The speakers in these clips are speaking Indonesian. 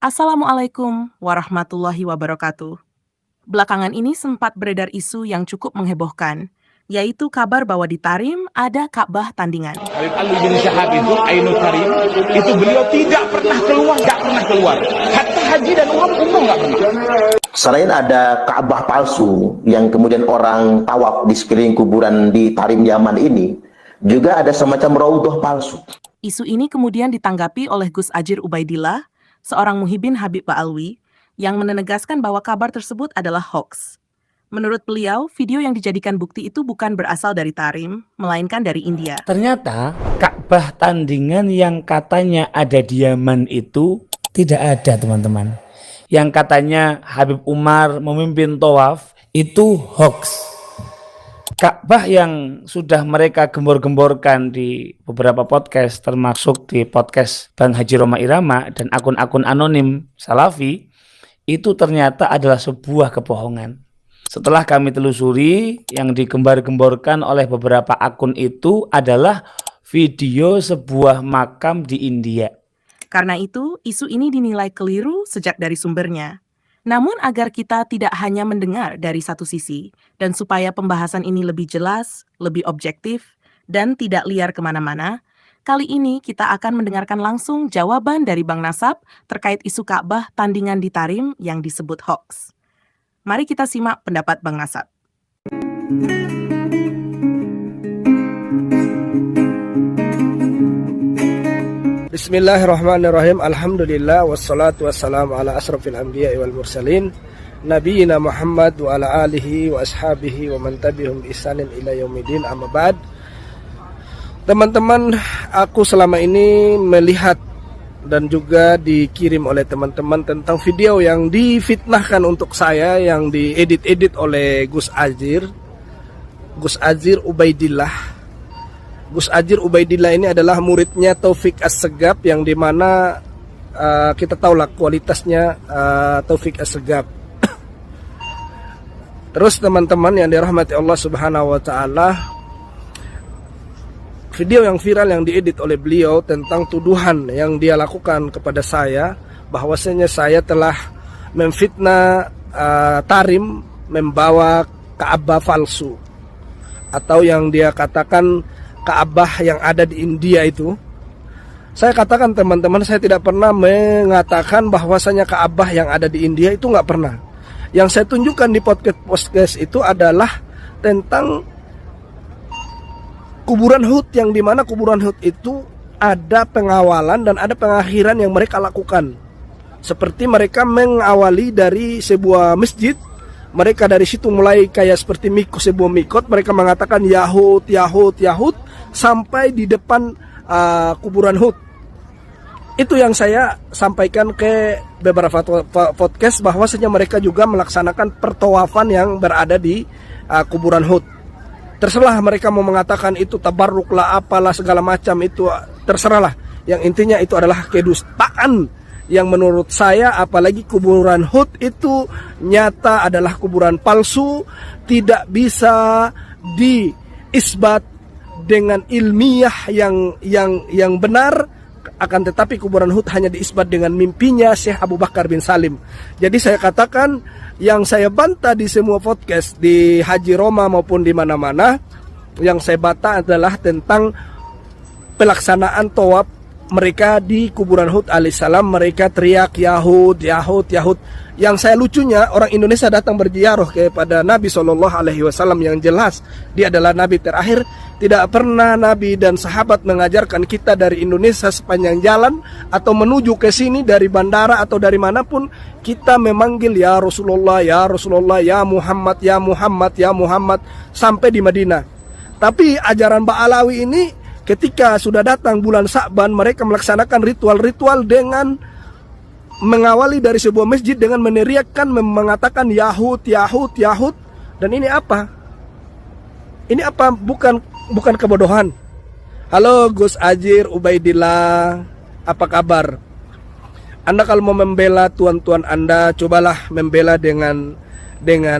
Assalamualaikum warahmatullahi wabarakatuh. Belakangan ini sempat beredar isu yang cukup menghebohkan, yaitu kabar bahwa di Tarim ada Ka'bah tandingan. Habib Ali bin Syahab itu, Ainul Tarim, itu beliau tidak pernah keluar. Hatta haji dan umroh nggak pernah. Selain ada Ka'bah palsu yang kemudian orang tawaf di sekeliling kuburan di Tarim Yaman ini, juga ada semacam raudhah palsu. Isu ini kemudian ditanggapi oleh Gus Ajir Ubaidillah, seorang muhibin Habib Ba'alwi, yang menegaskan bahwa kabar tersebut adalah hoax. Menurut beliau, video yang dijadikan bukti itu bukan berasal dari Tarim, melainkan dari India. Ternyata Ka'bah tandingan yang katanya ada di Yaman itu tidak ada, teman-teman. Yang katanya Habib Umar memimpin tawaf itu hoax. Ka'bah yang sudah mereka gembor-gemborkan di beberapa podcast, termasuk di podcast Bang Haji Roma Irama dan akun-akun anonim Salafi, itu ternyata adalah sebuah kebohongan. Setelah kami telusuri, yang digembar-gemborkan oleh beberapa akun itu adalah video sebuah makam di India. Karena itu, isu ini dinilai keliru sejak dari sumbernya. Namun agar kita tidak hanya mendengar dari satu sisi, dan supaya pembahasan ini lebih jelas, lebih objektif, dan tidak liar kemana-mana, kali ini kita akan mendengarkan langsung jawaban dari Bang Nasab terkait isu Ka'bah tandingan di Tarim yang disebut hoax. Mari kita simak pendapat Bang Nasab. Bismillahirrahmanirrahim. Alhamdulillah wassalatu wassalamu ala asrafil anbiya'i wal mursalin nabiyina Muhammad wa ala alihi wa ashabihi wa man tabi'ahum bi ihsanin ila yaumidin, amma ba'd. Teman-teman, aku selama ini melihat dan juga dikirim oleh teman-teman tentang video yang difitnahkan untuk saya, yang diedit-edit oleh Gus Ajir Ubaidillah. Gus Ajir Ubaidillah ini adalah muridnya Taufik As-Segaf, yang dimana kita tahulah kualitasnya Taufik As-Segaf. Terus teman-teman yang dirahmati Allah Subhanahu wa Ta'ala, video yang viral yang diedit oleh beliau tentang tuduhan yang dia lakukan kepada saya, bahwasanya saya telah memfitnah Tarim membawa Ka'bah palsu, atau yang dia katakan Ka'bah yang ada di India itu. Saya katakan teman-teman, saya tidak pernah mengatakan bahwasanya Ka'bah yang ada di India itu nggak pernah. Yang saya tunjukkan di podcast itu adalah tentang kuburan Hud, yang dimana kuburan Hud itu ada pengawalan dan ada pengakhiran yang mereka lakukan. Seperti mereka mengawali dari sebuah masjid, mereka dari situ mulai kayak seperti sebuah mikot, mereka mengatakan Yahud, sampai di depan kuburan Hud. Itu yang saya sampaikan ke beberapa podcast, bahwasanya mereka juga melaksanakan pertawafan yang berada di kuburan Hud. Terserah mereka mau mengatakan itu tabarruk lah, apalah segala macam, itu terserahlah. Yang intinya itu adalah kedustaan yang menurut saya, apalagi kuburan Hud itu nyata adalah kuburan palsu, tidak bisa diisbat dengan ilmiah yang benar. Akan tetapi kuburan Hud hanya diisbat dengan mimpinya Syekh Abu Bakar bin Salim. Jadi saya katakan, yang saya bantah di semua podcast, di Haji Roma maupun di mana-mana, yang saya bantah adalah tentang pelaksanaan tawaf mereka di kuburan Hud alaihissalam. Mereka teriak Yahud. Yang saya lucunya, orang Indonesia datang berziarah kepada Nabi SAW, yang jelas dia adalah Nabi terakhir. Tidak pernah Nabi dan sahabat mengajarkan kita dari Indonesia sepanjang jalan atau menuju ke sini dari bandara atau dari manapun, kita memanggil ya Rasulullah, ya Muhammad, ya Muhammad, ya Muhammad, sampai di Madinah. Tapi ajaran Ba'alawi ini, ketika sudah datang bulan Sa'ban, mereka melaksanakan ritual-ritual dengan mengawali dari sebuah masjid dengan meneriakkan, mengatakan Yahud. Dan ini apa? Ini apa? Bukan kebodohan. Halo Gus Ajir Ubaidillah, apa kabar? Anda kalau mau membela tuan-tuan Anda, cobalah membela dengan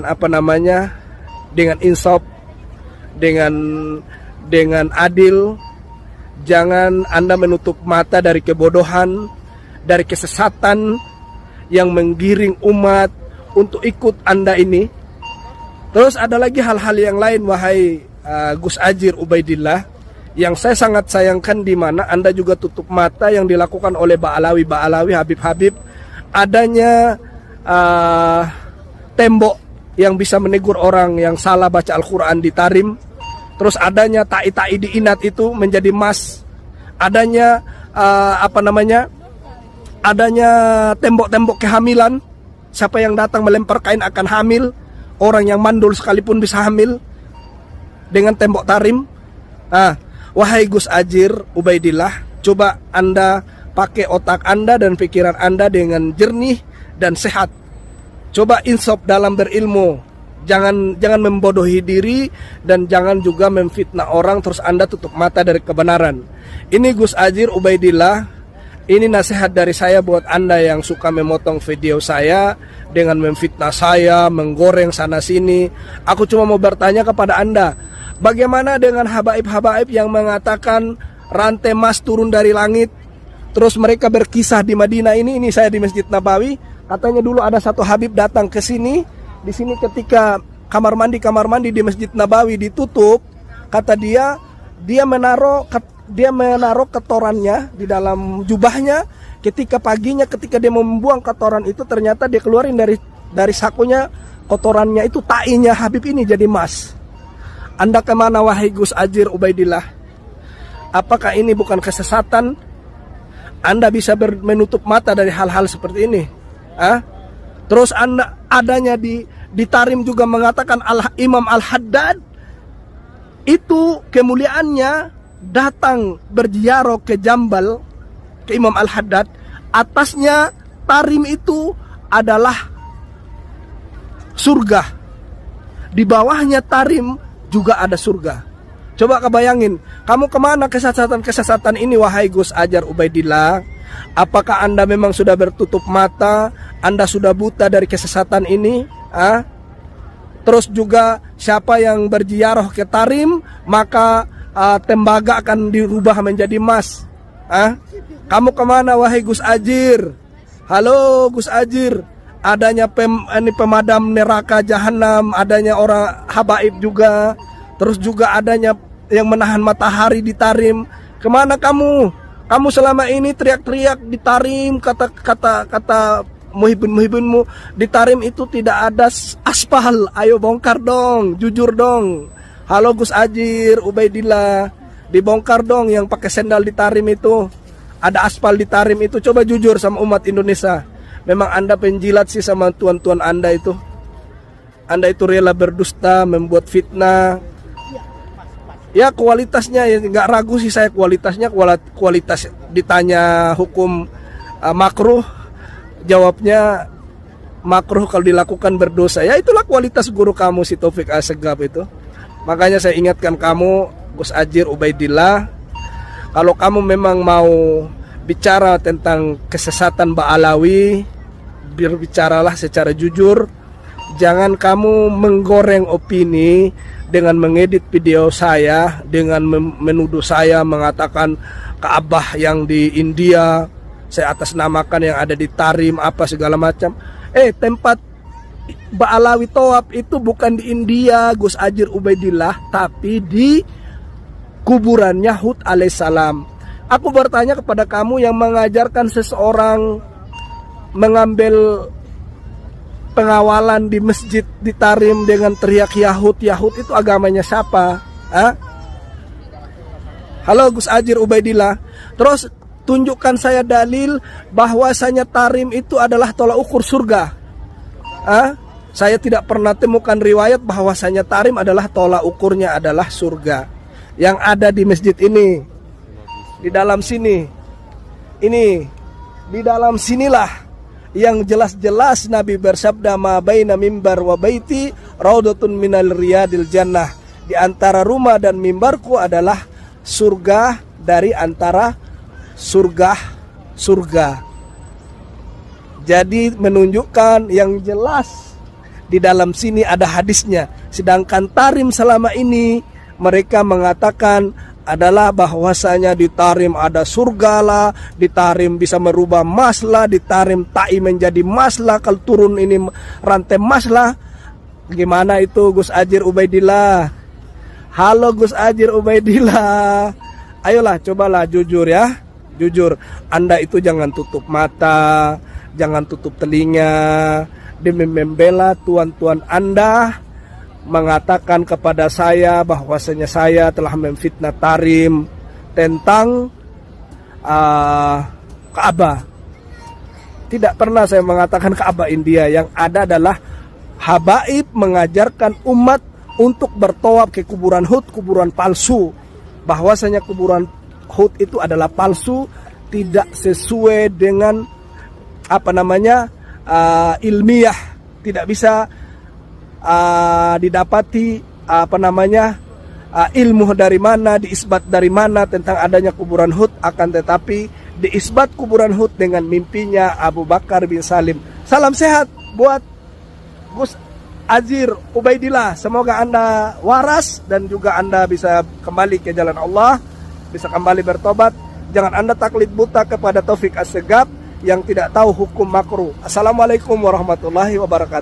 apa namanya? Dengan insaf, dengan adil. Jangan Anda menutup mata dari kebodohan, dari kesesatan, yang menggiring umat untuk ikut Anda ini. Terus ada lagi hal-hal yang lain, wahai Gus Ajir Ubaidillah, yang saya sangat sayangkan, di mana Anda juga tutup mata yang dilakukan oleh Ba'alawi, Habib-Habib, adanya tembok yang bisa menegur orang yang salah baca Al-Quran di Tarim. Terus adanya ta'i-ta'i di Inat itu menjadi emas. Adanya adanya tembok-tembok kehamilan. Siapa yang datang melempar kain akan hamil. Orang yang mandul sekalipun bisa hamil dengan tembok Tarim. Wahai Gus Ajir Ubaidillah, coba Anda pakai otak Anda dan pikiran Anda dengan jernih dan sehat. Coba insaf dalam berilmu. Jangan membodohi diri, dan jangan juga memfitnah orang terus Anda tutup mata dari kebenaran. Ini Gus Ajir Ubaidillah, ini nasihat dari saya buat Anda yang suka memotong video saya dengan memfitnah saya, menggoreng sana sini. Aku cuma mau bertanya kepada Anda, bagaimana dengan habaib-habaib yang mengatakan rantai emas turun dari langit? Terus mereka berkisah di Madinah ini saya di Masjid Nabawi. Katanya dulu ada satu habib datang ke sini. Di sini ketika kamar mandi di Masjid Nabawi ditutup, kata dia menaruh ketorannya di dalam jubahnya. Ketika paginya, ketika dia mau membuang kotoran itu, ternyata dia keluarin dari sakunya kotorannya itu, ta'inya Habib ini jadi emas. Anda kemana wahai Gus Ajir Ubaidillah? Apakah ini bukan kesesatan? Anda bisa menutup mata dari hal-hal seperti ini. Terus Anda adanya di Tarim juga mengatakan Imam Al-Haddad itu kemuliaannya datang berziarah ke Jambal, ke Imam Al-Haddad. Atasnya Tarim itu adalah surga, di bawahnya Tarim juga ada surga. Coba kebayangin, kamu kemana kesesatan ini wahai Gus Ajir Ubaidillah? Apakah Anda memang sudah bertutup mata? Anda sudah buta dari kesesatan ini? Terus juga siapa yang berziarah ke Tarim, maka tembaga akan dirubah menjadi emas. Kamu kemana wahai Gus Ajir? Halo Gus Ajir, adanya pemadam neraka jahanam, adanya orang habaib juga. Terus juga adanya yang menahan matahari di Tarim. Kemana kamu? Kamu selama ini teriak-teriak di Tarim, kata muhibin-muhibinmu, di Tarim itu tidak ada aspal. Ayo bongkar dong, jujur dong. Halo Gus Ajir Ubaidillah, dibongkar dong yang pakai sendal di Tarim itu. Ada aspal di Tarim itu, coba jujur sama umat Indonesia. Memang Anda penjilat sih sama tuan-tuan Anda itu. Anda itu rela berdusta, membuat fitnah. Ya kualitasnya ya nggak ragu sih saya, kualitas ditanya hukum makruh, jawabnya makruh kalau dilakukan berdosa. Ya itulah kualitas guru kamu si Taufik Assegaf itu. Makanya saya ingatkan kamu Gus Ajir Ubaidillah, kalau kamu memang mau bicara tentang kesesatan Ba'alawi, berbicaralah secara jujur. Jangan kamu menggoreng opini dengan mengedit video saya, dengan menuduh saya mengatakan Ka'bah yang di India saya atasnamakan yang ada di Tarim apa segala macam. Tempat Ba'alawi Tawaf itu bukan di India Gus Ajir Ubaidillah, tapi di kuburannya Hud alaihissalam. Aku bertanya kepada kamu yang mengajarkan seseorang mengambil pengawalan di masjid di Tarim dengan teriak Yahud itu agamanya siapa? Halo Gus Ajir Ubaidillah. Terus tunjukkan saya dalil bahwasanya Tarim itu adalah tolak ukur surga. Saya tidak pernah temukan riwayat bahwasanya Tarim adalah tolak ukurnya adalah surga. Yang ada di masjid ini, di dalam sini, ini di dalam sinilah yang jelas-jelas Nabi bersabda, ma baina mimbar wa baiti raudatun minal riyadil jannah. Di antara rumah dan mimbarku adalah surga dari antara surga. Jadi menunjukkan yang jelas di dalam sini ada hadisnya. Sedangkan Tarim selama ini mereka mengatakan adalah bahwasanya di Tarim ada surga lah, di Tarim bisa merubah emas lah, di Tarim tai menjadi emas lah, kalau turun ini rantai emas lah. Gimana itu Gus Ajir Ubaidillah? Halo Gus Ajir Ubaidillah, ayolah cobalah jujur ya, jujur. Anda itu jangan tutup mata, jangan tutup telinga demi membela tuan-tuan Anda mengatakan kepada saya bahwasanya saya telah memfitnah Tarim tentang Ka'bah. Tidak pernah saya mengatakan Ka'bah India. Yang ada adalah habaib mengajarkan umat untuk bertawaf ke kuburan Hud, kuburan palsu. Bahwasanya kuburan Hud itu adalah palsu, tidak sesuai dengan ilmiah, tidak bisa didapati ilmu dari mana, diisbat dari mana tentang adanya kuburan Hud. Akan tetapi diisbat kuburan Hud dengan mimpinya Abu Bakar bin Salim. Salam sehat buat Gus Ajir Ubaidillah. Semoga Anda waras dan juga Anda bisa kembali ke jalan Allah, bisa kembali bertobat. Jangan Anda taklid buta kepada Taufik Assegaf yang tidak tahu hukum makruh. Assalamualaikum warahmatullahi wabarakatuh.